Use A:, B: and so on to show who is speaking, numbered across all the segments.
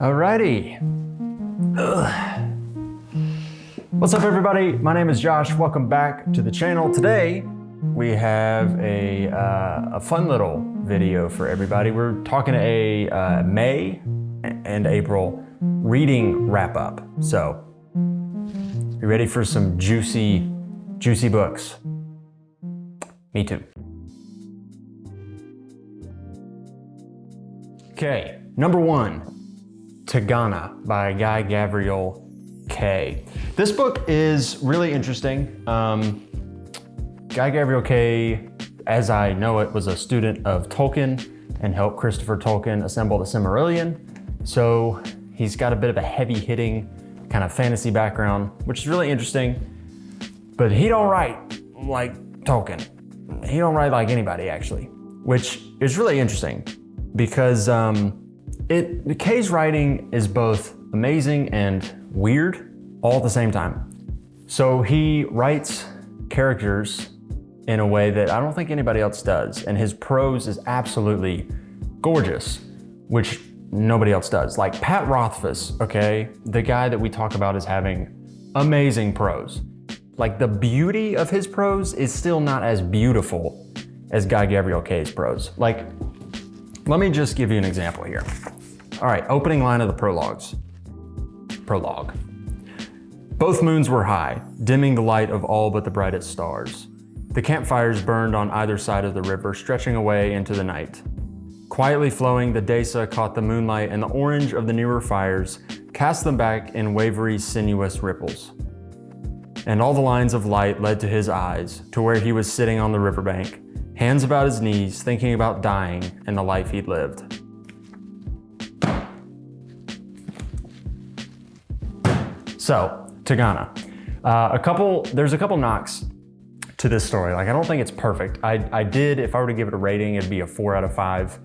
A: Alrighty. What's up, everybody? My name is Josh. Welcome back to the channel. Today we have a fun little video for everybody. We're talking a May and April reading wrap up. So, you ready for some juicy books? Me too. Okay, number one. Tagana by Guy Gavriel Kay. This book is really interesting. Guy Gavriel Kay, as I know it, was a student of Tolkien and helped Christopher Tolkien assemble the Silmarillion. So he's got a bit of a heavy-hitting kind of fantasy background, which is really interesting. But he don't write like Tolkien. He don't write like anybody, actually, which is really interesting because Kay's writing is both amazing and weird all at the same time. So he writes characters in a way that I don't think anybody else does, and his prose is absolutely gorgeous, which nobody else does. Like Pat Rothfuss, okay, the guy that we talk about as having amazing prose. Like the beauty of his prose is still not as beautiful as Guy Gavriel Kay's prose. Like, let me just give you an example here. All right, opening line of the prologue. Both moons were high, dimming the light of all but the brightest stars. The campfires burned on either side of the river, stretching away into the night. Quietly flowing, the Desa caught the moonlight, and the orange of the nearer fires cast them back in wavery, sinuous ripples. And all the lines of light led to his eyes, to where he was sitting on the riverbank, hands about his knees, thinking about dying and the life he'd lived. So, Tagana. There's a couple knocks to this story. Like, I don't think it's perfect. I did, if I were to give it a rating, it'd be a 4 out of 5.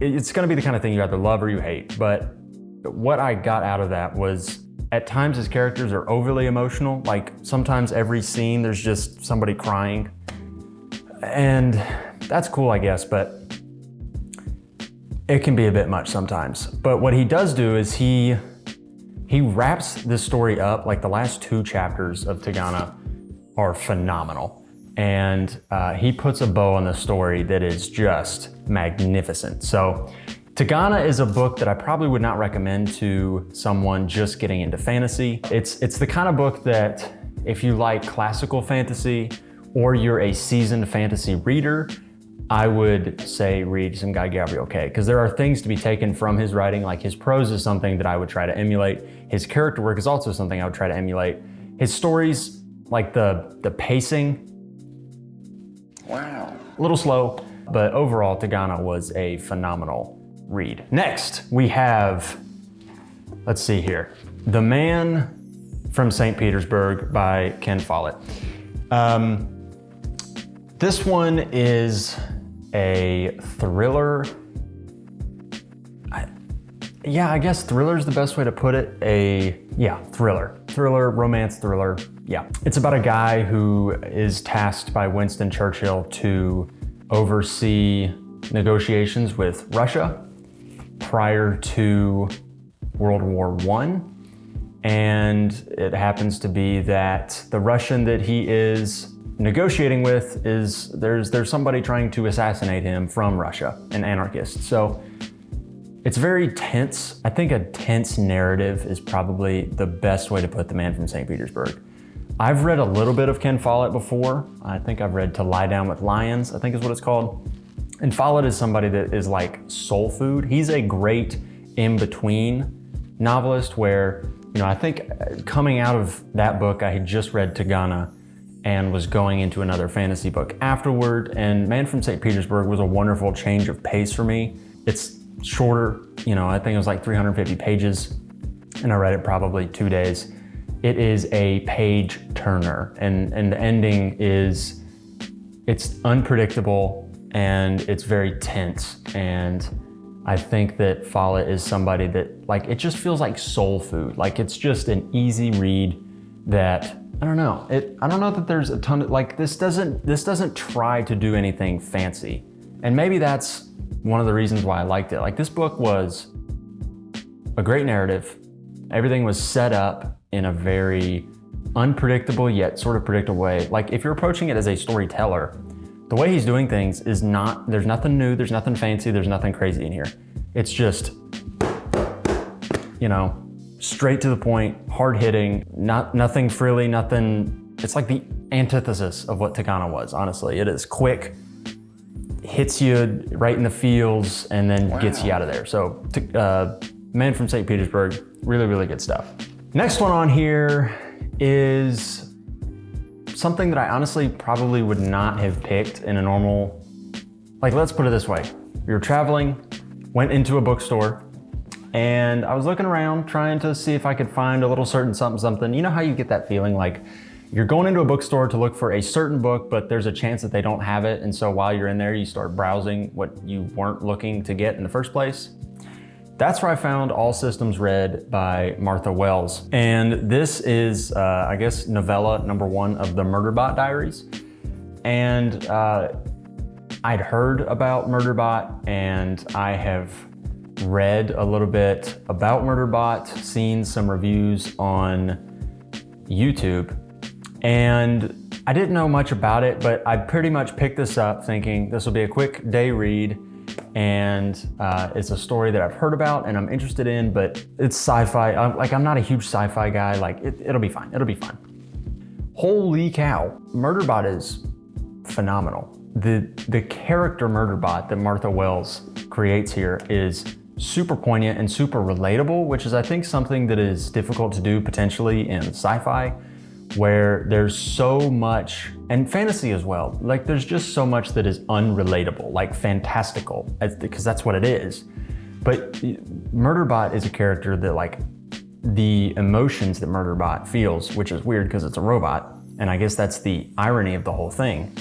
A: It's gonna be the kind of thing you either love or you hate, but what I got out of that was, at times his characters are overly emotional. Like, sometimes every scene, there's just somebody crying. And that's cool, I guess, but it can be a bit much sometimes. But what he does do is he wraps this story up. Like, the last 2 chapters of Tagana are phenomenal. And he puts a bow on the story that is just magnificent. So Tagana is a book that I probably would not recommend to someone just getting into fantasy. It's the kind of book that if you like classical fantasy or you're a seasoned fantasy reader, I would say read some Guy Gavriel Kay, because there are things to be taken from his writing. Like, his prose is something that I would try to emulate. His character work is also something I would try to emulate. His stories, like the pacing, wow, a little slow, but overall Tagana was a phenomenal read. Next, we have, let's see here, The Man from St. Petersburg by Ken Follett. This one is a thriller. I guess thriller is the best way to put it. Thriller, romance thriller. Yeah. It's about a guy who is tasked by Winston Churchill to oversee negotiations with Russia prior to World War I. And it happens to be that the Russian that he is negotiating with is, there's somebody trying to assassinate him from Russia, an anarchist. So it's very tense. I think a tense narrative is probably the best way to put The Man from St. Petersburg. I've read a little bit of Ken Follett before. I think I've read To Lie Down with Lions, I think is what it's called. And Follett is somebody that is like soul food. He's a great in-between novelist where, I think coming out of that book, I had just read Tagana and was going into another fantasy book afterward. And Man from St. Petersburg was a wonderful change of pace for me. It's shorter, I think it was like 350 pages, and I read it probably 2 days. It is a page turner, and the ending is, it's unpredictable and it's very tense. And I think that Follett is somebody that, like, it just feels like soul food. Like, it's just an easy read that, I don't know that there's a ton of, like, this doesn't try to do anything fancy. And maybe that's one of the reasons why I liked it. Like, this book was a great narrative. Everything was set up in a very unpredictable yet sort of predictable way. Like if you're approaching it as a storyteller, the way he's doing things is there's nothing new, there's nothing fancy, there's nothing crazy in here. It's just, straight to the point, hard hitting, nothing frilly, nothing. It's like the antithesis of what Tagana was, honestly. It is quick, hits you right in the feels, and then gets you out of there. So, Man from St. Petersburg, really, really good stuff. Next one on here is something that I honestly probably would not have picked in a normal, let's put it this way. We were traveling, went into a bookstore, and I was looking around trying to see if I could find a little certain something. You know how you get that feeling like you're going into a bookstore to look for a certain book, but there's a chance that they don't have it. And so while you're in there, you start browsing what you weren't looking to get in the first place. That's where I found All Systems Red by Martha Wells. And this is, I guess, novella number 1 of the Murderbot Diaries. And I'd heard about Murderbot, and I have read a little bit about Murderbot, seen some reviews on YouTube, and I didn't know much about it, but I pretty much picked this up thinking this will be a quick day read, and it's a story that I've heard about and I'm interested in, but it's sci-fi. I'm not a huge sci-fi guy. It'll be fine. It'll be fine. Holy cow, Murderbot is phenomenal. The character Murderbot that Martha Wells creates here is super poignant and super relatable, which is, I think, something that is difficult to do potentially in sci-fi, where there's so much, and fantasy as well, there's just so much that is unrelatable, fantastical, because that's what it is. But Murderbot is a character that, the emotions that Murderbot feels, which is weird because it's a robot, and I guess that's the irony of the whole thing.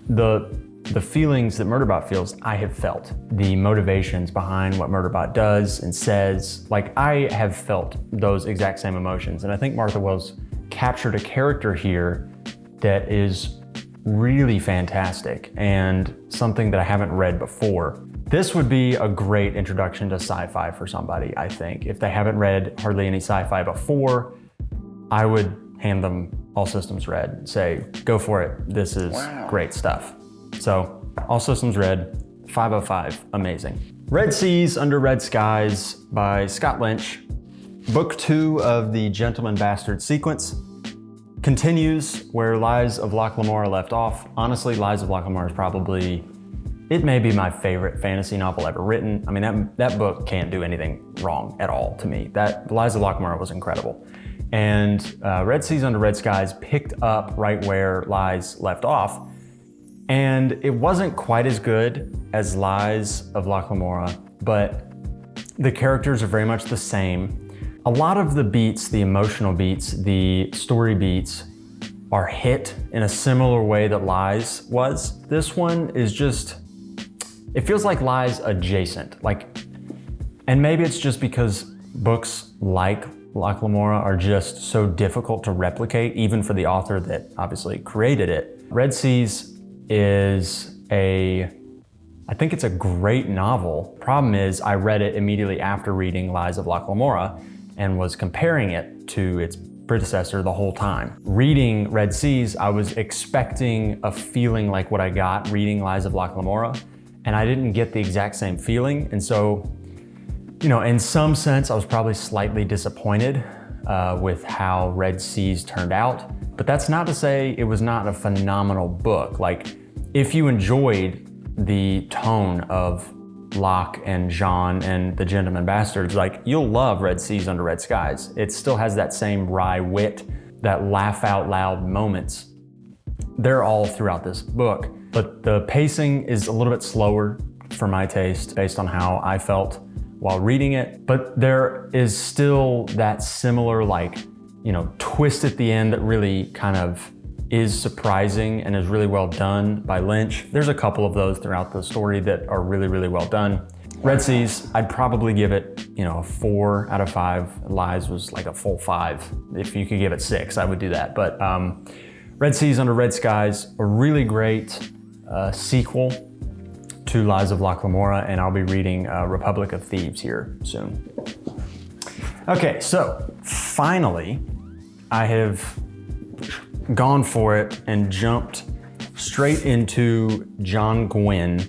A: The feelings that Murderbot feels, I have felt. The motivations behind what Murderbot does and says, I have felt those exact same emotions. And I think Martha Wells captured a character here that is really fantastic and something that I haven't read before. This would be a great introduction to sci-fi for somebody, I think. If they haven't read hardly any sci-fi before, I would hand them All Systems Red, say, go for it. This is great stuff. So, All Systems Red, 5/5, amazing. Red Seas Under Red Skies by Scott Lynch. Book 2 of the Gentleman Bastard sequence continues where Lies of Locke Lamora left off. Honestly, Lies of Locke Lamora is probably, it may be my favorite fantasy novel ever written. I mean, that book can't do anything wrong at all to me. That Lies of Locke Lamora was incredible. And Red Seas Under Red Skies picked up right where Lies left off. And it wasn't quite as good as Lies of Locke Lamora, but the characters are very much the same. A lot of the beats, the emotional beats, the story beats are hit in a similar way that Lies was. This one is just, it feels like Lies adjacent. And maybe it's just because books like Locke Lamora are just so difficult to replicate, even for the author that obviously created it. Red Seas is I think it's a great novel. Problem is, I read it immediately after reading Lies of Locke Lamora and was comparing it to its predecessor the whole time. Reading Red Seas, I was expecting a feeling like what I got reading Lies of Locke Lamora, and I didn't get the exact same feeling. And so, in some sense, I was probably slightly disappointed with how Red Seas turned out. But that's not to say it was not a phenomenal book. If you enjoyed the tone of Locke and Jean and the Gentleman Bastards, you'll love Red Seas Under Red Skies. It still has that same wry wit, that laugh out loud moments. They're all throughout this book, but the pacing is a little bit slower for my taste based on how I felt while reading it. But there is still that similar twist at the end that really kind of is surprising and is really well done by Lynch. There's a couple of those throughout the story that are really, really well done. Red Seas, I'd probably give it, a 4 out of 5. Lies was a full 5. If you could give it 6, I would do that. But Red Seas Under Red Skies, a really great sequel to Lies of Locke Lamora, and I'll be reading Republic of Thieves here soon. Okay, so finally, I have gone for it and jumped straight into John Gwynne,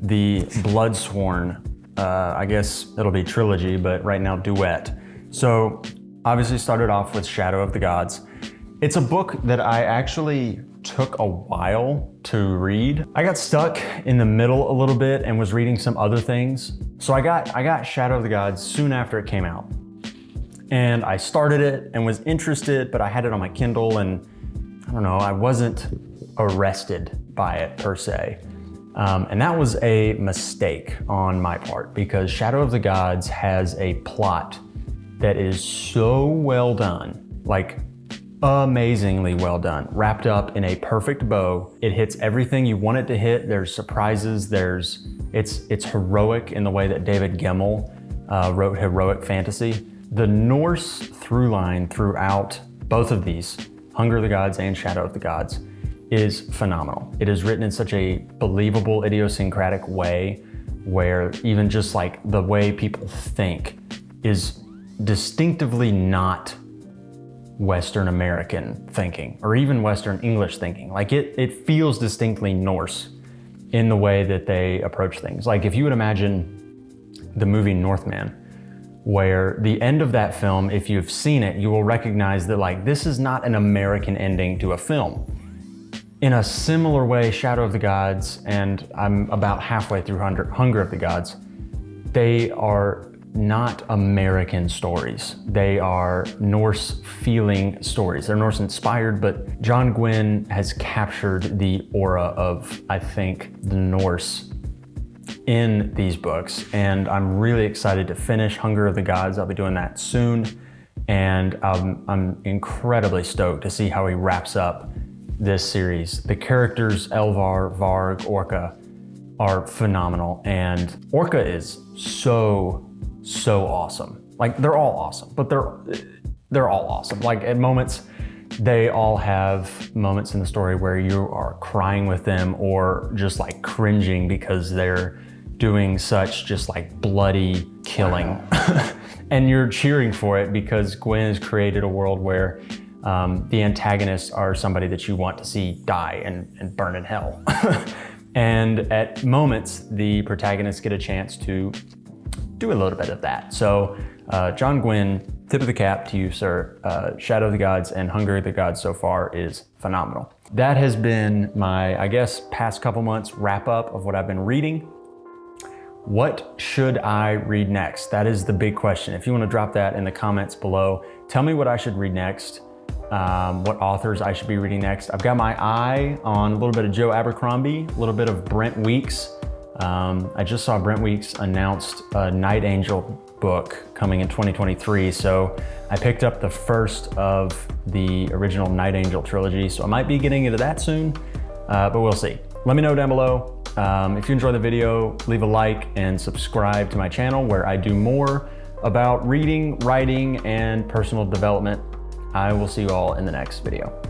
A: the Bloodsworn, I guess it'll be trilogy, but right now duet. So obviously started off with Shadow of the Gods. It's a book that I actually took a while to read. I got stuck in the middle a little bit and was reading some other things. So I got Shadow of the Gods soon after it came out. And I started it and was interested, but I had it on my Kindle and I don't know, I wasn't arrested by it per se. And that was a mistake on my part because Shadow of the Gods has a plot that is so well done, like amazingly well done, wrapped up in a perfect bow. It hits everything you want it to hit. There's surprises, it's heroic in the way that David Gemmell wrote heroic fantasy. The Norse through line throughout both of these, Hunger of the Gods and Shadow of the Gods, is phenomenal. It is written in such a believable, idiosyncratic way where even just like the way people think is distinctively not Western American thinking or even Western English thinking. Like it feels distinctly Norse in the way that they approach things. Like if you would imagine the movie Northman, where the end of that film, if you've seen it, you will recognize that like this is not an American ending to a film. In a similar way, Shadow of the Gods, and I'm about halfway through Hunger of the Gods, they are not American stories. They are Norse feeling stories. They're Norse inspired, but John Gwynne has captured the aura of, I think, the Norse in these books. And I'm really excited to finish Hunger of the Gods. I'll be doing that soon. And I'm incredibly stoked to see how he wraps up this series. The characters, Elvar, Varg, Orca, are phenomenal. And Orca is so awesome. Like they're all awesome, but they're all awesome. Like at moments, they all have moments in the story where you are crying with them or just like cringing because they're doing such just like bloody killing. And you're cheering for it because Gwynne has created a world where the antagonists are somebody that you want to see die and burn in hell. And at moments, the protagonists get a chance to do a little bit of that. So John Gwynne, tip of the cap to you, sir. Shadow of the Gods and Hunger of the Gods so far is phenomenal. That has been my, I guess, past couple months wrap up of what I've been reading. What should I read next? That is the big question. If you want to drop that in the comments below, tell me what I should read next, what authors I should be reading next. I've got my eye on a little bit of Joe Abercrombie, a little bit of Brent Weeks. I just saw Brent Weeks announced a Night Angel book coming in 2023, so I picked up the first of the original Night Angel trilogy, so I might be getting into that soon, but we'll see. Let me know down below. If you enjoyed the video, leave a like and subscribe to my channel where I do more about reading, writing, and personal development. I will see you all in the next video.